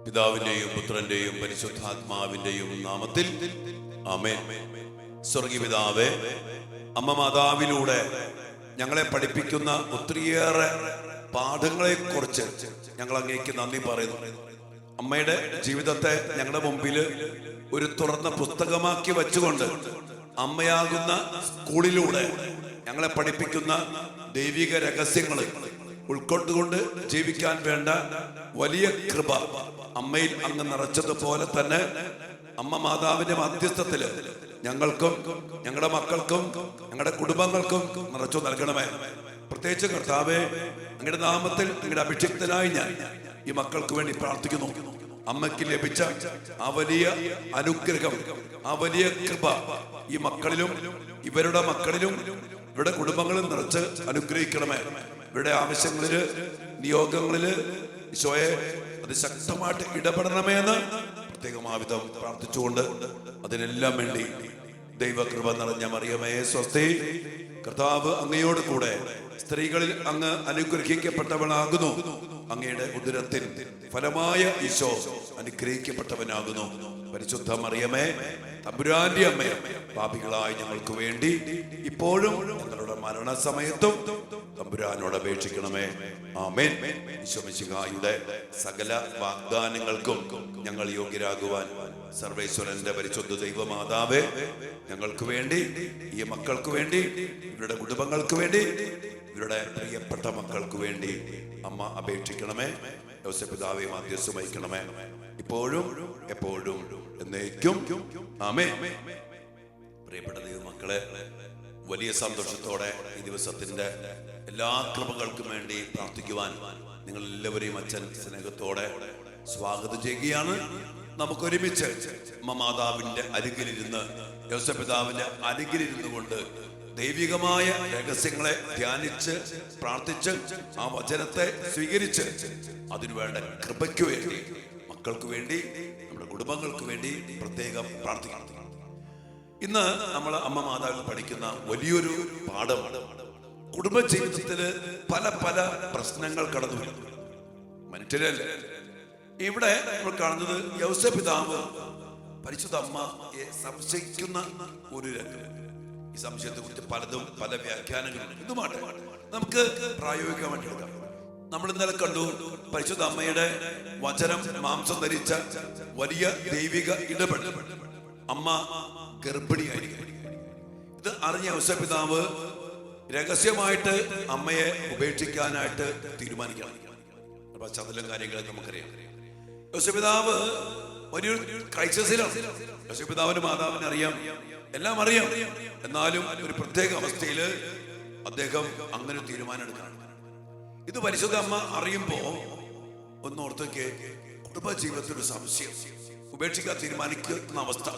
പിതാവിന്റെയും പുത്രന്റെയും പരിശുദ്ധാത്മാവിന്റെയും നാമത്തിൽ ആമേൻ. സ്വർഗീയ പിതാവേ, അമ്മ മാതാവിലൂടെ ഞങ്ങളെ പഠിപ്പിക്കുന്ന ഒത്തിരിയേറെ പാഠങ്ങളെ കുറിച്ച് ഞങ്ങൾ അങ്ങേക്ക് നന്ദി പറയുന്നു. അമ്മയുടെ ജീവിതത്തെ ഞങ്ങളുടെ മുമ്പിൽ ഒരു തുറന്ന പുസ്തകമാക്കി വെച്ചുകൊണ്ട് അമ്മയാകുന്ന സ്കൂളിലൂടെ ഞങ്ങളെ പഠിപ്പിക്കുന്ന ദൈവിക രഹസ്യങ്ങൾ ഉൾക്കൊണ്ടുകൊണ്ട് ജീവിക്കാൻ വേണ്ട വലിയ കൃപ അമ്മയിൽ അങ്ങ് നിറച്ചതുപോലെ തന്നെ അമ്മ മാതാവിന്റെ മധ്യസ്ഥത്തില് ഞങ്ങൾക്കും ഞങ്ങളുടെ മക്കൾക്കും ഞങ്ങളുടെ കുടുംബങ്ങൾക്കും നിറച്ചു നൽകണമേ. പ്രത്യേകിച്ച് കർത്താവേ, അങ്ങയുടെ നാമത്തിൽ അങ്ങയുടെ അഭിഷിക്തനായി ഞാൻ ഈ മക്കൾക്ക് വേണ്ടി പ്രാർത്ഥിക്കുന്നു. അമ്മയ്ക്ക് ലഭിച്ച ആ വലിയ അനുഗ്രഹം, ആ വലിയ കൃപ ഈ മക്കളിലും ഇവരുടെ മക്കളിലും ഇവരുടെ കുടുംബങ്ങളും നിറച്ച് അനുഗ്രഹിക്കണമേ. ഇവരുടെ ആവശ്യങ്ങളില് നിയോഗങ്ങളില് ഈശോയെ അതിശക്തമായിട്ട് ഇടപെടണമേ എന്ന് പ്രത്യേകമാവിധം പ്രാർത്ഥിച്ചുകൊണ്ട് അതിനെല്ലാം വേണ്ടി ദൈവകൃപ നിറഞ്ഞ മറിയമേ സ്വസ്തി. കർത്താവ് അങ്ങയോട് കൂടെ സ്ത്രീകളിൽ അങ്ങ് അനുഗ്രഹിക്കപ്പെട്ടവളാകുന്നു. അങ്ങയുടെ ഉദരത്തിൻ ഫലമായ ഈശോ അനുഗ്രഹിക്കപ്പെട്ടവനാകുന്നു. പരിശുദ്ധ മറിയമേ, തമ്പുരാന്റെ അമ്മേ, പാപികളായ ഞങ്ങൾക്ക് വേണ്ടി ഇപ്പോഴും ഞങ്ങളുടെ മരണസമയത്തും തമ്പുരാനോട് അപേക്ഷിക്കണമേ. ആമേൻ. ഈശോ മിശിഹായുടെ സകല വാഗ്ദാനങ്ങൾക്കും ഞങ്ങൾ യോഗ്യരാകുവാൻ സർവേശ്വരന്റെ പരിശുദ്ധ ദൈവമാതാവേ, ഞങ്ങൾക്ക് വേണ്ടി, ഈ മക്കൾക്ക് വേണ്ടി, ഇവരുടെ കുടുംബങ്ങൾക്ക് വേണ്ടി, ഇവരുടെ പ്രിയപ്പെട്ട മക്കൾക്ക് വേണ്ടി അമ്മ അപേക്ഷിക്കണമേ. യോസേപ്പിതാവേ മധ്യസ്ഥം വഹിക്കണമേ, ഇപ്പോഴും എപ്പോഴും എന്നേക്കും. ആമേൻ. പ്രിയപ്പെട്ട ദൈവമക്കളെ, വലിയ സന്തോഷത്തോടെ ഈ ദിവസത്തിന്റെ എല്ലാ കൃപകൾക്കും വേണ്ടി പ്രാർത്ഥിക്കുവാൻ നിങ്ങൾ എല്ലാവരെയും അച്ഛൻ സ്നേഹത്തോടെ സ്വാഗതം ചെയ്യുകയാണ്. നമുക്കൊരുമിച്ച് അമ്മ മാതാവിന്റെ അരികിലിരുന്ന്, യോസേപ്പിതാവിന്റെ അരികിലിരുന്നു കൊണ്ട് ദൈവികമായ രഹസ്യങ്ങളെ ധ്യാനിച്ച് പ്രാർത്ഥിച്ച് ആ വചനത്തെ സ്വീകരിച്ച് അതിനുവേണ്ട കൃപയ്ക്ക് വേണ്ടി, മക്കൾക്ക് വേണ്ടി, നമ്മുടെ കുടുംബങ്ങൾക്ക് വേണ്ടി പ്രത്യേകം പ്രാർത്ഥിക്കണം. ഇന്ന് നമ്മൾ അമ്മ മാതാവിൽ പഠിക്കുന്ന വലിയൊരു പാഠമാണ്. കുടുംബജീവിതത്തില് പല പല പ്രശ്നങ്ങൾ കടന്നു വരുന്നു മനുഷ്യരല്ലേ. ഇവിടെ നമ്മൾ കാണുന്നത് യോസേപ്പിതാവ് പരിശുദ്ധ അമ്മയെ സംശയിക്കുന്ന ഒരു രംഗം. ഈ സംശയത്തെ കുറിച്ച് പലതും പല വ്യാഖ്യാനങ്ങളുണ്ട്. ഇതുമാട്ടെ നമുക്ക് പ്രായോഗികമായിട്ട് എടുക്കാം. നമ്മൾ ഇന്നലെ കണ്ടു പരിശുദ്ധ അമ്മയുടെ വചനം മാംസം ധരിച്ച വലിയ ദൈവിക ഇടപെടൽ. അമ്മ ഗർഭിണിയായിരിക്കും. ഇത് അറിഞ്ഞ യോസേപ്പിതാവ് രഹസ്യമായിട്ട് അമ്മയെ ഉപേക്ഷിക്കാനായിട്ട് തീരുമാനിക്കണം. അപ്പൊ ചതലും കാര്യങ്ങളും നമുക്കറിയാം. യോസേപ്പിതാവ് വലിയൊരു ക്രൈസിസിലാണ്. യോസേപ്പിതാവിന്റെ മാതാവിനെ അറിയാം, എല്ലാം അറിയാം. എന്നാലും ഒരു പ്രത്യേക അവസ്ഥയില് അദ്ദേഹം അങ്ങനെ തീരുമാനം എടുക്കണം. ഇത് പരിശുദ്ധ അമ്മ അറിയുമ്പോ ഒന്നോർത്തേക്ക് കുടുംബ ജീവിതത്തിൽ ഒരു സംശയം, ഉപേക്ഷിക്കാൻ തീരുമാനിക്കുന്ന അവസ്ഥ.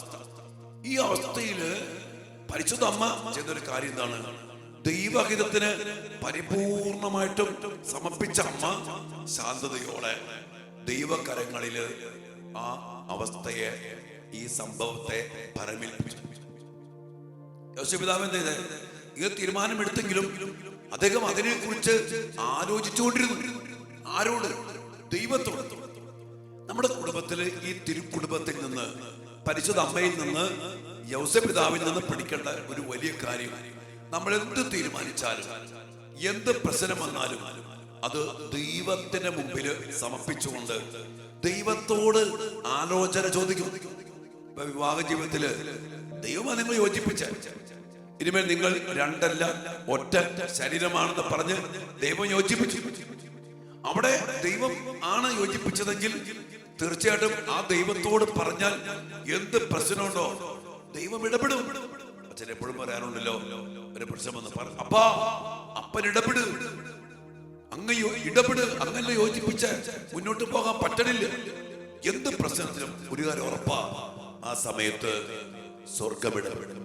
ഈ അവസ്ഥയില് പരിശുദ്ധ അമ്മ ചെയ്തൊരു കാര്യം എന്താണ്? ദൈവഹിതത്തിന് പരിപൂർണമായിട്ടും സമർപ്പിച്ച അമ്മ ശാന്തതയോടെ ദൈവകരങ്ങളില് ആ അവസ്ഥയെ, ഈ സംഭവത്തെ പരമേൽപ്പിച്ചു. യോസേപ്പിതാവ് എന്ത് ചെയ്തേ? ഇത് തീരുമാനമെടുത്തെങ്കിലും അദ്ദേഹം അതിനെ കുറിച്ച് ആലോചിച്ചുകൊണ്ടിരുന്നു. ആരോട്? ദൈവത്തോട്. നമ്മുടെ കുടുംബത്തില്, ഈ തിരുക്കുടുംബത്തിൽ നിന്ന്, പരിശുദ്ധ അമ്മയിൽ നിന്ന്, യോസേപ്പിതാവിൽ നിന്ന് പഠിക്കേണ്ട ഒരു വലിയ കാര്യം, നമ്മൾ എന്ത് തീരുമാനിച്ചാലും, എന്ത് പ്രശ്നം വന്നാലും അത് ദൈവത്തിന്റെ മുമ്പിൽ സമർപ്പിച്ചുകൊണ്ട് ദൈവത്തോട് ആലോചന ചോദിക്കും. ഇപ്പൊ വിവാഹ ജീവിതത്തില് ദൈവം നിങ്ങൾ യോജിപ്പിച്ച, ഇനിമേൽ നിങ്ങൾ രണ്ടല്ല ഒറ്റ ശരീരമാണെന്ന് പറഞ്ഞ് ദൈവം യോജിപ്പിച്ചു. അവിടെ ദൈവം ആണ് യോജിപ്പിച്ചതെങ്കിൽ തീർച്ചയായിട്ടും ആ ദൈവത്തോട് പറഞ്ഞാൽ എന്ത് പ്രശ്നമുണ്ടോ ദൈവം ഇടപെടും. അച്ഛൻ എപ്പോഴും പറയാറുണ്ടല്ലോ, ഒരു പ്രശ്നം വന്ന് അപ്പാ, അപ്പൻ ഇടപെട്, അങ്ങ് ഇടപെട്, അങ്ങനെ യോജിപ്പിച്ച മുന്നോട്ട് പോകാൻ പറ്റണില്ല. എന്ത് പ്രശ്നത്തിലും ഒരു കാര്യം ഉറപ്പാ, ആ സമയത്ത് സ്വർഗം ഇടപെടും.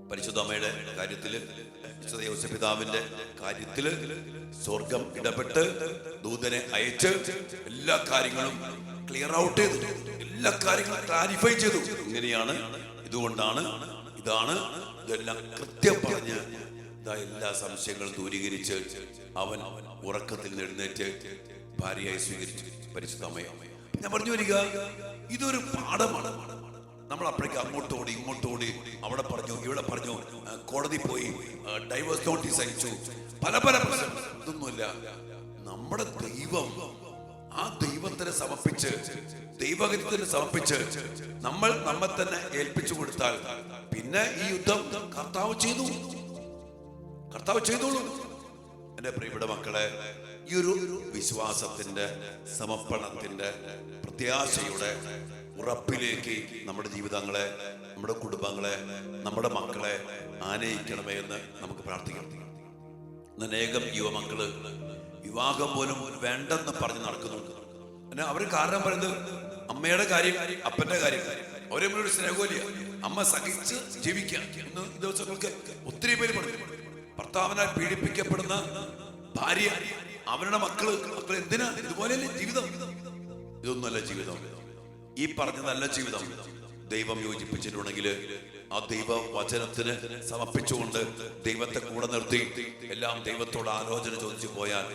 പരിശുദ്ധ അമ്മയുടെ കാര്യത്തില്, വിശുദ്ധ യോസേപ്പിതാവിന്റെ കാര്യത്തില് സ്വർഗം ഇടപെട്ട് ദൂതനെ അയച്ച് എല്ലാ കാര്യങ്ങളും ക്ലിയർ ഔട്ട് ചെയ്തു, എല്ലാ കാര്യങ്ങളും ക്ലാരിഫൈ ചെയ്തു. ഇങ്ങനെയാണ്, ഇതുകൊണ്ടാണ്, ഇതാണ്, ഇതെല്ലാം കൃത്യം പറഞ്ഞ് എല്ലാ സംശയങ്ങളും ദൂരീകരിച്ച് അവൻ ഉറക്കത്തിൽ എഴുന്നേറ്റ് ഭാര്യയായി സ്വീകരിച്ചു പരിശുദ്ധ അമ്മയെ. ഞാൻ പറഞ്ഞു വരിക, ഇതൊരു പാഠമാണ്. നമ്മൾ അപ്പോഴേക്ക് അങ്ങോട്ടോടി ഇങ്ങോട്ടോടി, അവിടെ പറഞ്ഞു ഇവിടെ പറഞ്ഞു, കോടതി പോയി, ഡൈവേഴ്സ് നോട്ടീസ് അയച്ചു, പല പല പ്രശ്നങ്ങൾ. ഇതൊന്നുമില്ല. നമ്മുടെ ദൈവം, ആ ദൈവത്തിന് സമർപ്പിച്ച്, ദൈവഹിതത്തിന് സമർപ്പിച്ച് നമ്മൾ നമ്മെ തന്നെ ഏൽപ്പിച്ചു കൊടുത്താൽ പിന്നെ ഈ യുദ്ധം കർത്താവ് ചെയ്തോളൂ. എന്റെ പ്രിയപ്പെട്ട മക്കളെ, ഈ ഒരു വിശ്വാസത്തിന്റെ, സമർപ്പണത്തിന്റെ, പ്രത്യാശയുടെ ഉറപ്പിലേക്ക് നമ്മുടെ ജീവിതങ്ങളെ, നമ്മുടെ കുടുംബങ്ങളെ, നമ്മുടെ മക്കളെ ആനയിക്കണമേ എന്ന് നമുക്ക് പ്രാർത്ഥിക്കണം. അനേകം യുവമക്കള് വിവാഹം പോലും വേണ്ടെന്ന് പറഞ്ഞ് നടക്കുന്നുണ്ട്. അവർ കാരണം പറയുന്നത് അമ്മയുടെ കാര്യം, അപ്പന്റെ കാര്യം. അവരെ ഒരു സ്നേഹമില്ല. അമ്മ സഹിച്ച് ജീവിക്കുക. ഇന്ന് ദിവസങ്ങൾക്ക് ഒത്തിരി പേര് പറഞ്ഞു, ഭർത്താവിനാൽ പീഡിപ്പിക്കപ്പെടുന്ന ഭാര്യ, അവരുടെ മക്കള് എന്തിനാ? ഇതുപോലെയല്ലേ ജീവിതം? ഇതൊന്നുമല്ല ജീവിതം. ഈ പറഞ്ഞതല്ല ജീവിതം. ദൈവം യോജിപ്പിച്ചിട്ടുണ്ടെങ്കിൽ ആ ദൈവ വചനത്തിന് സമർപ്പിച്ചുകൊണ്ട് ദൈവത്തെ കൂടെ നിർത്തി എല്ലാം ദൈവത്തോട് ആലോചന ചോദിച്ചു പോയാൽ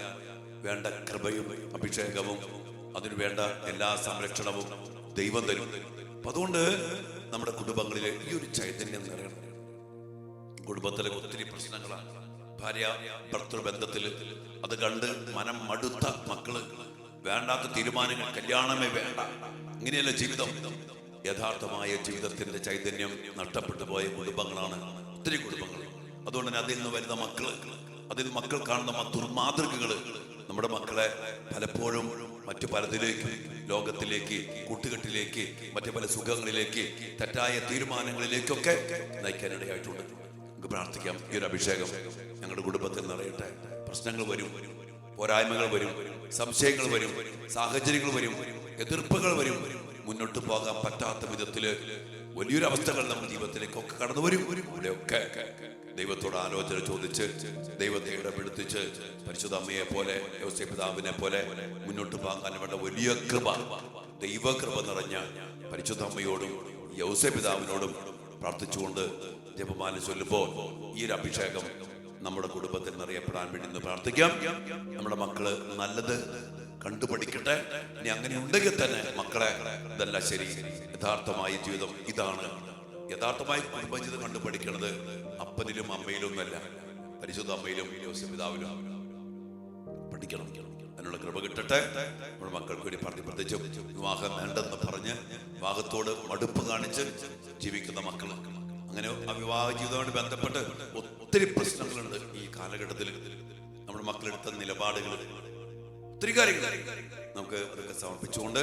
വേണ്ട കൃപയും അഭിഷേകവും അതിനു വേണ്ട എല്ലാ സംരക്ഷണവും ദൈവം തരും. അതുകൊണ്ട് നമ്മുടെ കുടുംബങ്ങളിലെ ഈ ഒരു ചൈതന്യം നിറയണം. കുടുംബത്തിലെ ഒത്തിരി പ്രശ്നങ്ങളാണ്. ഭാര്യ ഭർത്തൃബന്ധത്തില് അത് കണ്ട് മനം മടുത്ത മക്കള്, വേണ്ടാത്ത തീരുമാനങ്ങൾ, കല്യാണമേ വേണ്ട, ഇങ്ങനെയല്ല ജീവിതം. യഥാർത്ഥമായ ജീവിതത്തിന്റെ ചൈതന്യം നഷ്ടപ്പെട്ടു പോയ കുടുംബങ്ങളാണ് ഒത്തിരി കുടുംബങ്ങൾ. അതുകൊണ്ട് തന്നെ അതിൽ നിന്ന് വരുന്ന മക്കള്, അതിൽ മക്കൾ കാണുന്ന ദുർമാതൃകകള് നമ്മുടെ മക്കളെ പലപ്പോഴും മറ്റു പലതിലേക്ക്, ലോകത്തിലേക്ക്, കൂട്ടുകെട്ടിലേക്ക്, മറ്റു പല സുഖങ്ങളിലേക്ക്, തെറ്റായ തീരുമാനങ്ങളിലേക്കൊക്കെ നയിക്കാനിടയായിട്ടുണ്ട്. നമുക്ക് പ്രാർത്ഥിക്കാം, ഈ ഒരു അഭിഷേകം ഞങ്ങളുടെ കുടുംബത്തിൽ നിറയട്ടെ. പ്രശ്നങ്ങൾ വരും, പോരായ്മകൾ വരും, സംശയങ്ങൾ വരും, സാഹചര്യങ്ങൾ വരും, എതിർപ്പുകൾ വരും. മുന്നോട്ട് പോകാൻ പറ്റാത്ത വിധത്തില് വലിയൊരു അവസ്ഥകൾ നമ്മുടെ ജീവിതത്തിലേക്കൊക്കെ കടന്നു വരും. ഇവിടെയൊക്കെ ദൈവത്തോട് ആലോചന ചോദിച്ച്, ദൈവത്തെ ഇടപെടുത്തിച്ച്, പരിശുദ്ധ അമ്മയെ പോലെ, യോസേപ്പ് പിതാവിനെ പോലെ മുന്നോട്ട് പോകാൻ വേണ്ട വലിയ കൃപ, ദൈവകൃപ നിറഞ്ഞ പരിശുദ്ധ അമ്മയോടും യോസേപ്പ് പിതാവിനോടും പ്രാർത്ഥിച്ചുകൊണ്ട് ജപമാല ചൊല്ലുമ്പോൾ ഈ ഒരു അഭിഷേകം നമ്മുടെ കുടുംബത്തിൽ നിറയപ്പെടാൻ വേണ്ടി ഇന്ന് പ്രാർത്ഥിക്കാം. നമ്മുടെ മക്കള് നല്ലത് കണ്ടുപഠിക്കട്ടെ. ഇനി അങ്ങനെ ഉണ്ടെങ്കിൽ തന്നെ മക്കളെ, ഇതല്ല ശരി, യഥാർത്ഥമായ ജീവിതം ഇതാണ്. യഥാർത്ഥമായി കുടുംബജീവിതം കണ്ടുപഠിക്കുന്നത് അപ്പനിലും അമ്മയിലും ഒന്നല്ല, പരിശുദ്ധ അമ്മയിലും യോസേപ്പ് പിതാവിലും പഠിക്കണം. അതിനുള്ള കൃപ കിട്ടട്ടെ. നമ്മുടെ മക്കൾക്ക് വേണ്ടി പ്രത്യേകിച്ചും വിവാഹം വേണ്ടെന്ന് പറഞ്ഞ് വിവാഹത്തോട് മടുപ്പ് കാണിച്ച് ജീവിക്കുന്ന മക്കൾ, അങ്ങനെ ആ വിവാഹ ജീവിതവുമായി ബന്ധപ്പെട്ട് ഒത്തിരി പ്രശ്നങ്ങളുണ്ട് ഈ കാലഘട്ടത്തിൽ. നമ്മുടെ മക്കളെടുത്ത നിലപാടുകൾ, ഒത്തിരി കാര്യങ്ങൾ നമുക്ക് അതൊക്കെ സമർപ്പിച്ചുകൊണ്ട്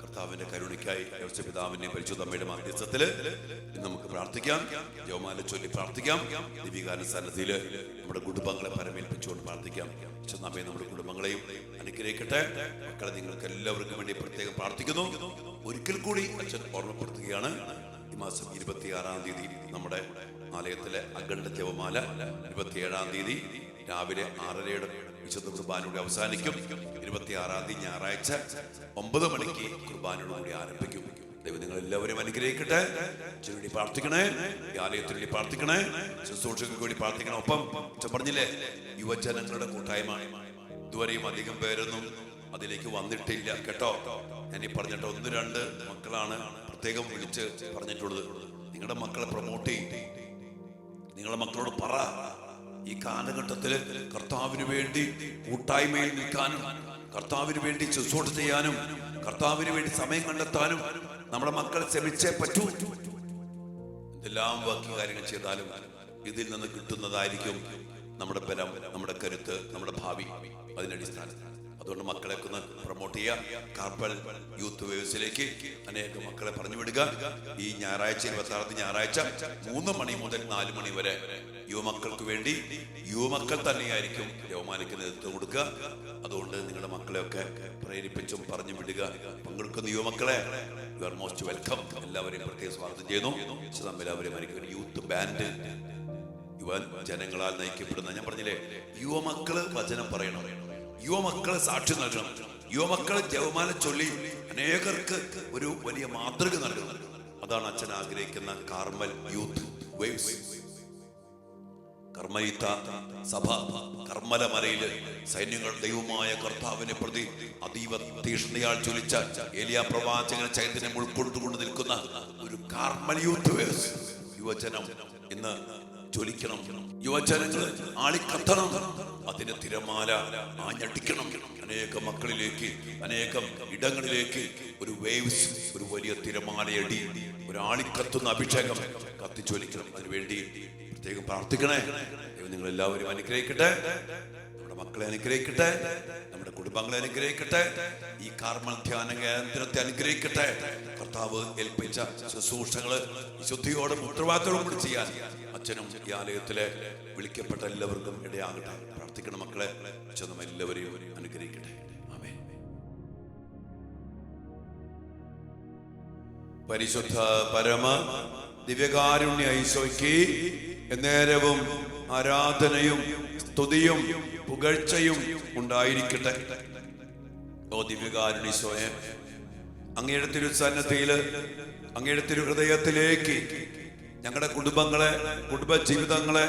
കർത്താവിന്റെ കരുണയ്ക്കായി യോസേപ്പ് പിതാവിന്റെയും പരിശുദ്ധ അമ്മയുടെ മധ്യസ്ഥത്തില് നമുക്ക് പ്രാർത്ഥിക്കാം. ജപമാല ചൊല്ലി പ്രാർത്ഥിക്കാം. ദൈവികാന സന്നിധിയില് നമ്മുടെ കുടുംബങ്ങളെ പരമേൽപ്പിച്ചുകൊണ്ട് പ്രാർത്ഥിക്കാം. അമ്മയെ നമ്മുടെ കുടുംബങ്ങളെയും അനുഗ്രഹിക്കട്ടെ. മക്കളെ, നിങ്ങൾക്ക് എല്ലാവർക്കും വേണ്ടി പ്രത്യേകം പ്രാർത്ഥിക്കുന്നു. ഒരിക്കൽ കൂടി അച്ഛൻ ഓർമ്മപ്പെടുത്തുകയാണ്, ഈ മാസം 26-ാം തീയതി നമ്മുടെ ആലയത്തിലെ അഖണ്ഡ ജപമാല 27-ാം തീയതി രാവിലെ 6:30 വിശുദ്ധ കുർബാനയോടെ അവസാനിക്കും. 26-ാം തീയതി ഞായറാഴ്ച 9 മണിക്ക് കുർബാനയോടുകൂടി ആരംഭിക്കും. ദൈവം നിങ്ങൾ എല്ലാവരും അനുഗ്രഹിക്കട്ടെ. വേണ്ടി പ്രാർത്ഥിക്കണേ, ഈ ആലയത്തിന് വേണ്ടി പ്രാർത്ഥിക്കണേ, ശുശ്രൂഷകൾക്ക് വേണ്ടി പ്രാർത്ഥിക്കണം. ഒപ്പം പറഞ്ഞില്ലേ, യുവജനങ്ങളുടെ കൂട്ടായ്മ. ഇതുവരെയും അധികം പേരൊന്നും അതിലേക്ക് വന്നിട്ടില്ല കേട്ടോ. ഞാൻ ഈ പറഞ്ഞിട്ട് 1-2 മക്കളാണ് പ്രത്യേകം വിളിച്ച് പറഞ്ഞിട്ടുള്ളത്. നിങ്ങളുടെ മക്കളെ പ്രൊമോട്ട് ചെയ്യും. നിങ്ങളുടെ മക്കളോട് പറ, ഈ കാലഘട്ടത്തില് കർത്താവിന് വേണ്ടി കൂട്ടായ്മയിൽ നിൽക്കാനും, കർത്താവിന് വേണ്ടി ശുശ്രൂഷ ചെയ്യാനും, കർത്താവിന് വേണ്ടി സമയം കണ്ടെത്താനും നമ്മുടെ മക്കൾ ശ്രമിച്ചേ പറ്റൂ. എന്തെല്ലാം ബാക്കി കാര്യങ്ങൾ ചെയ്താലും ഇതിൽ നിന്ന് കിട്ടുന്നതായിരിക്കും നമ്മുടെ ബലം, നമ്മുടെ കരുത്ത്, നമ്മുടെ ഭാവി. അതിനടിസ്ഥാനം. അതുകൊണ്ട് മക്കളെ ഒന്ന് പ്രൊമോട്ട് ചെയ്യുക. കാർപ്പൽ യൂത്ത് വേവ്സിലേക്ക് അനേക മക്കളെ പറഞ്ഞു വിടുക. ഈ ഞായറാഴ്ച 26 ഞായറാഴ്ച 3 മണി മുതൽ 4 മണി വരെ യുവമക്കൾക്ക് വേണ്ടി യുവമക്കൾ തന്നെയായിരിക്കും ജപമാലയ്ക്ക് നേതൃത്വം കൊടുക്കുക. അതുകൊണ്ട് നിങ്ങളുടെ മക്കളെയൊക്കെ പ്രേരിപ്പിച്ചും പറഞ്ഞു വിടുക. പങ്കെടുക്കുന്ന യുവമക്കളെ യു ആർ മോസ്റ്റ് വെൽക്കം. എല്ലാവരെയും പ്രത്യേകം സ്വാഗതം ചെയ്യുന്നു. എല്ലാവരെയും ഒരു യൂത്ത് ബാൻഡ്, യുവ ജനങ്ങളാൽ നയിക്കപ്പെടുന്ന, ഞാൻ പറഞ്ഞില്ലേ, യുവമക്കള് വചനം പറയണം, യുവമക്കളെ സാക്ഷി നൽകണം, യുവമക്കളെ ജപമാല ചൊല്ലി അനേകർക്ക് ഒരു വലിയ മാതൃക നൽകണം. അതാണ് അച്ഛൻ ആഗ്രഹിക്കുന്ന കാർമൽ യൂത്ത് വേവ്സ്. കർമ്മയിത്ത സഭ കർമ്മലമലയില് സൈന്യങ്ങൾ ദൈവമായ കർത്താവിനെ പ്രതി അതീവ തീഷ്ണതയാൽ ജ്വലിച്ച ഏലിയാ പ്രവാചകനെ ചൈതന്യം ഉൾക്കൊണ്ടുകൊണ്ട് നിൽക്കുന്ന ഒരു കാർമൽ യൂത്ത് യുവജനം ഇന്ന് ജ്വലിക്കണം. യുവജനങ്ങൾ ആളിക്കത്തണം. അതിന്റെ തിരമാല ആഞ്ഞടിക്കണം. അനേക മക്കളിലേക്ക്, അനേകം ഇടങ്ങളിലേക്ക് ഒരു വേവ്സ്, ഒരു വലിയ തിരമാലയടി, ഒരു ആളിക്കത്തുന്ന അഭിഷേകം കത്തിജ്വലിക്കണം. അതിനുവേണ്ടി പ്രത്യേകം പ്രാർത്ഥിക്കണേ. ദൈവം നിങ്ങളെല്ലാവരും അനുഗ്രഹിക്കട്ടെ. നമ്മുടെ മക്കളെ അനുഗ്രഹിക്കട്ടെ. നമ്മുടെ കുടുംബങ്ങളെ അനുഗ്രഹിക്കട്ടെ. ഈ കാർമൽ ധ്യാന കേന്ദ്രത്തെ അനുഗ്രഹിക്കട്ടെ. കർത്താവ് ഏൽപ്പിച്ച ശുശ്രൂഷകള് ശുദ്ധിയോടും ഉത്തരവാദിത്തോടും കൂടി ചെയ്യാൻ അച്ഛനും ഈ ആലയത്തിലെ വിളിക്കപ്പെട്ട എല്ലാവർക്കും ഇടയാകട്ടെ. പ്രാർത്ഥിക്കണം മക്കളെ. അച്ഛൻ നമ്മ എല്ലാവരെയും അനുഗ്രഹിക്കട്ടെ. ആമേൻ. പരിശുദ്ധ പരമ ദിവ്യകാരുണ്യ ഈശോയ്ക്ക് എന്നേരവും ആരാധനയും സ്തുതിയും പുകഴ്ചയും ഉണ്ടായിരിക്കട്ടെ. ഓ ദിവ്യകാരുണ്യ ഈശോയെ, അങ്ങയുടെ തിരുസന്നിധിയില്, അങ്ങയുടെ തിരുഹൃദയത്തിലേക്ക് ഞങ്ങളുടെ കുടുംബങ്ങളെ, കുടുംബജീവിതങ്ങളെ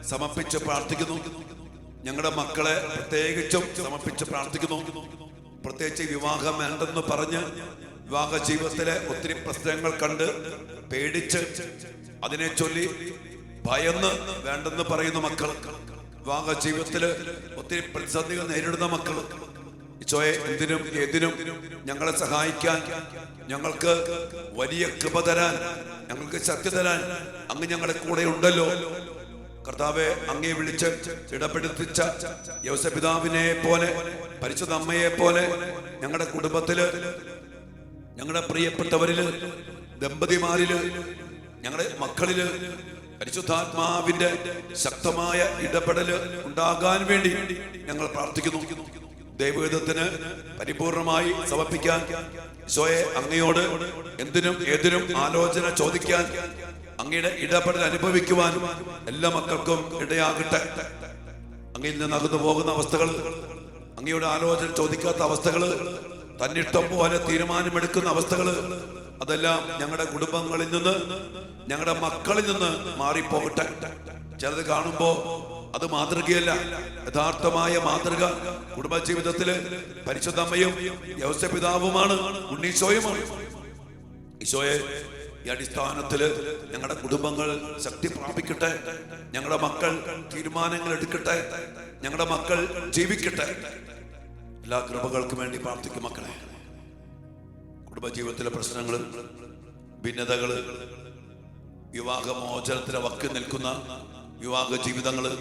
സമർപ്പിച്ച് പ്രാർത്ഥിക്കുന്നു. ഞങ്ങളുടെ മക്കളെ പ്രത്യേകിച്ചും സമർപ്പിച്ച് പ്രാർത്ഥിക്കുന്നു. പ്രത്യേകിച്ച് വിവാഹം വേണ്ടെന്ന് പറഞ്ഞ് വിവാഹ ജീവിതത്തിലെ ഒത്തിരി പ്രശ്നങ്ങൾ കണ്ട് പേടിച്ച് അതിനെ ചൊല്ലി ഭയന്ന് വേണ്ടെന്ന് പറയുന്ന മക്കൾ, വിവാഹ ജീവിതത്തില് ഒത്തിരി പ്രതിസന്ധികൾ നേരിടുന്ന മക്കൾ, ഈശോയെ എന്തിനും ഏതിനും ഞങ്ങളെ സഹായിക്കാൻ, ഞങ്ങൾക്ക് വലിയ കൃപ തരാൻ, ഞങ്ങൾക്ക് ശക്തി തരാൻ അങ്ങ് ഞങ്ങളുടെ കൂടെ ഉണ്ടല്ലോ. കർത്താവെ, അങ്ങേ വിളിച്ച് ഇടപെടുത്തിച്ച യോസേപ്പിതാവിനെ പോലെ, പരിശുദ്ധ അമ്മയെ പോലെ ഞങ്ങളുടെ കുടുംബത്തില്, ഞങ്ങളുടെ പ്രിയപ്പെട്ടവരില്, ദമ്പതിമാരില്, ഞങ്ങളുടെ മക്കളില് പരിശുദ്ധാത്മാവിന്റെ ശക്തമായ ഇടപെടല് ഉണ്ടാകാൻ വേണ്ടി ഞങ്ങൾ പ്രാർത്ഥിക്കുന്നു. ദൈവഹിതത്തിന് പരിപൂർണമായി സമർപ്പിക്കാൻ, ഈശോയെ അങ്ങയോട് എന്തിനും ഏതിനും ആലോചന ചോദിക്കാൻ, അങ്ങയുടെ ഇടപെടൽ അനുഭവിക്കുവാൻ എല്ലാ മക്കൾക്കും ഇടയാകട്ടെ. അങ്ങയിൽ നിന്ന് അകന്നു പോകുന്ന അവസ്ഥകൾ, അങ്ങയുടെ ആലോചന ചോദിക്കാത്ത അവസ്ഥകള്, തന്നിഷ്ടം പോലെ തീരുമാനമെടുക്കുന്ന അവസ്ഥകള്, അതെല്ലാം ഞങ്ങളുടെ കുടുംബങ്ങളിൽ നിന്ന്, ഞങ്ങളുടെ മക്കളിൽ നിന്ന് മാറിപ്പോകട്ടെ. ചിലത് കാണുമ്പോ അത് മാതൃകയല്ല. യഥാർത്ഥമായ മാതൃക കുടുംബജീവിതത്തില് പരിശുദ്ധ അമ്മയും യോസേപ്പിതാവുമാണ്, ഉണ്ണീശോയുമാണ്. ഈശോയെ, ഈ അടിസ്ഥാനത്തില് ഞങ്ങളുടെ കുടുംബങ്ങൾ ശക്തി പ്രാപിക്കട്ടെ. ഞങ്ങളുടെ മക്കൾ തീരുമാനങ്ങൾ എടുക്കട്ടെ. ഞങ്ങളുടെ മക്കൾ ജീവിക്കട്ടെ. എല്ലാ കൃപകൾക്കും വേണ്ടി പ്രാർത്ഥിക്കും മക്കളെ. കുടുംബജീവിതത്തിലെ പ്രശ്നങ്ങള്, ഭിന്നതകള്, വിവാഹമോചനത്തിന് വക്കി നിൽക്കുന്ന വിവാഹ ജീവിതങ്ങള്,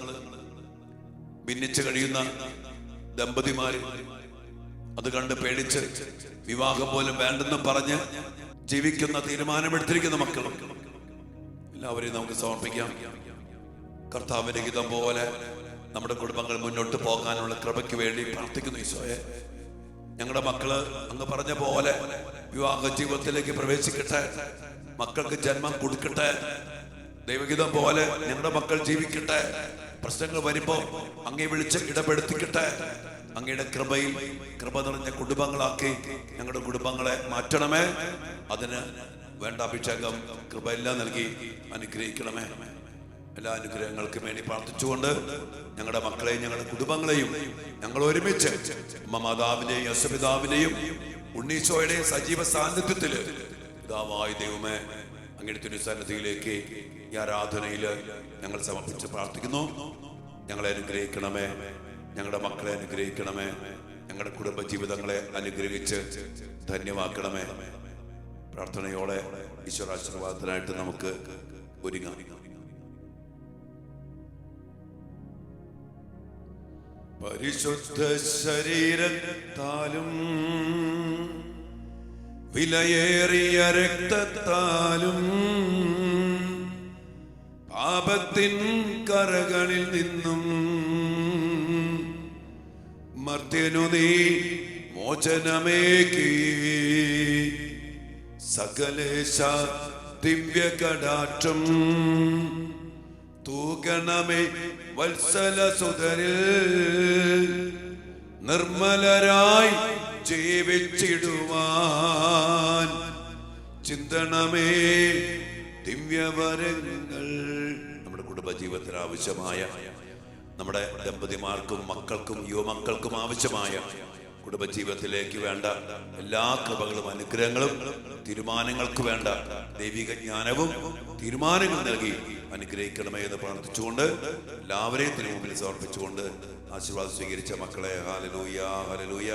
ഭിന്നിച്ച് കഴിയുന്ന ദമ്പതിമാര്, അത് കണ്ട് പേടിച്ച് വിവാഹം പോലും വേണ്ടെന്ന് പറഞ്ഞ് ജീവിക്കുന്ന, തീരുമാനമെടുത്തിരിക്കുന്ന മക്കൾ, എല്ലാവരെയും നമുക്ക് സമർപ്പിക്കാം. കർത്താവിന്റെ ഹിതം പോലെ നമ്മുടെ കുടുംബങ്ങൾ മുന്നോട്ട് പോകാനുള്ള കൃപയ്ക്ക് വേണ്ടി പ്രാർത്ഥിക്കുന്നു. ഈശോയെ, ഞങ്ങളുടെ മക്കള് അങ്ങ് പറഞ്ഞ പോലെ വിവാഹ ജീവിതത്തിലേക്ക് പ്രവേശിക്കട്ടെ. മക്കൾക്ക് ജന്മം കൊടുക്കട്ടെ. ദൈവഗീതം പോലെ ഞങ്ങളുടെ മക്കൾ ജീവിക്കട്ടെ. പ്രശ്നങ്ങൾ വരുമ്പോ അങ്ങേ വിളിച്ച് ഇടപെടുത്തിക്കട്ടെ. അങ്ങയുടെ കൃപയിൽ കൃപ നിറഞ്ഞ കുടുംബങ്ങളാക്കി ഞങ്ങളുടെ കുടുംബങ്ങളെ മാറ്റണമേ. അതിന് വേണ്ട അഭിഷേകം കൃപ എല്ലാം നൽകി അനുഗ്രഹിക്കണമേ. എല്ലാ അനുഗ്രഹങ്ങൾക്കും വേണ്ടി പ്രാർത്ഥിച്ചുകൊണ്ട് ഞങ്ങളുടെ മക്കളെയും ഞങ്ങളുടെ കുടുംബങ്ങളെയും ഞങ്ങൾ ഒരുമിച്ച് മാതാവിന്റെയും യോസേപ്പിതാവിന്റെയും ഉണ്ണീശോയുടെയും സജീവ സാന്നിധ്യത്തില് പിതാവായ ദൈവമേ, അങ്ങയുടെ തിരുസന്നിധിയിലേക്ക് ഈ ആരാധനയില് ഞങ്ങൾ സമർപ്പിച്ച് പ്രാർത്ഥിക്കുന്നു. ഞങ്ങളെ അനുഗ്രഹിക്കണമേ. ഞങ്ങളുടെ മക്കളെ അനുഗ്രഹിക്കണമേ. ഞങ്ങളുടെ കുടുംബ ജീവിതങ്ങളെ അനുഗ്രഹിച്ച് ധന്യമാക്കണമേ. പ്രാർത്ഥനയോടെ ഈശ്വരാശീർവാദത്തിനായിട്ട് നമുക്ക് ഒരുങ്ങാം. പരിശുദ്ധ ശരീരത്താലും വിലയേറിയ രക്തത്താലും പാപത്തിൻ കറകളിൽ നിന്നും മർത്യനു നീ മോചനമേകി സകലേശ ദിവ്യ കടാക്ഷം തൂകണമേ വത്സല സുതരിൽ നിർമ്മലരായി ജീവിച്ചിടുവാൻ ചിന്തണമേ ദിവ്യവരങ്ങൾ. നമ്മുടെ കുടുംബജീവിതത്തിന് ആവശ്യമായ, നമ്മുടെ ദമ്പതിമാർക്കും മക്കൾക്കും യുവമക്കൾക്കും ആവശ്യമായ കുടുംബജീവിതത്തിലേക്ക് വേണ്ട എല്ലാ കൃപകളും അനുഗ്രഹങ്ങളും തീരുമാനങ്ങൾക്ക് വേണ്ട ദൈവിക ജ്ഞാനവും തീരുമാനങ്ങളും നൽകി അനുഗ്രഹിക്കണമേ എന്ന് പ്രാർത്ഥിച്ചുകൊണ്ട് എല്ലാവരെയും തിരുമുമ്പിൽ സമർപ്പിച്ചുകൊണ്ട് ആശീർവാദം സ്വീകരിച്ച മക്കളെ, ഹല്ലേലൂയ, ഹല്ലേലൂയ.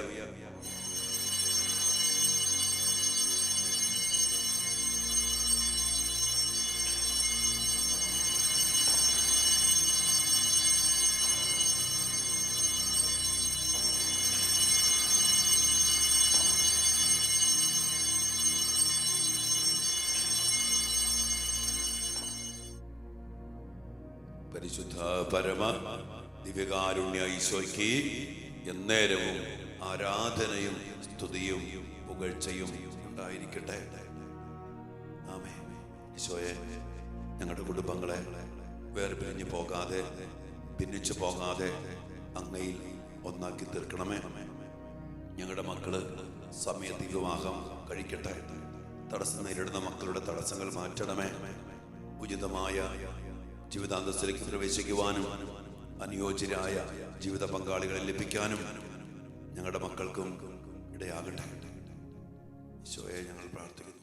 പരിശുദ്ധ പരമ ദിവ്യകാരുണ്യ ഈശോയ്ക്ക് എന്നേരവും ആരാധനയും സ്തുതിയും പുകഴ്ചയും ഉണ്ടായിരിക്കട്ടെ. ആമേൻ. ഈശോയെ, ഞങ്ങളുടെ കുടുംബങ്ങളെ വേർപിരിഞ്ഞു പോകാതെ, ഭിന്നിച്ചു പോകാതെ അങ്ങയിൽ ഒന്നാക്കി തീർക്കണമേ. ഞങ്ങളുടെ മക്കള് സമയത്ത് വിവാഹം കഴിക്കട്ടെ. തടസ്സം നേരിടുന്ന മക്കളുടെ തടസ്സങ്ങൾ മാറ്റണമേ. ഉചിതമായ ജീവിതാന്തസ്സിലേക്ക് പ്രവേശിക്കുവാനും അനുയോജ്യരായ ജീവിത പങ്കാളികളെ ലഭിക്കാനും ഞങ്ങളുടെ മക്കൾക്കും ഇടയാകട്ടെ. ഈശോയെ, ഞങ്ങൾ പ്രാർത്ഥിക്കുന്നു.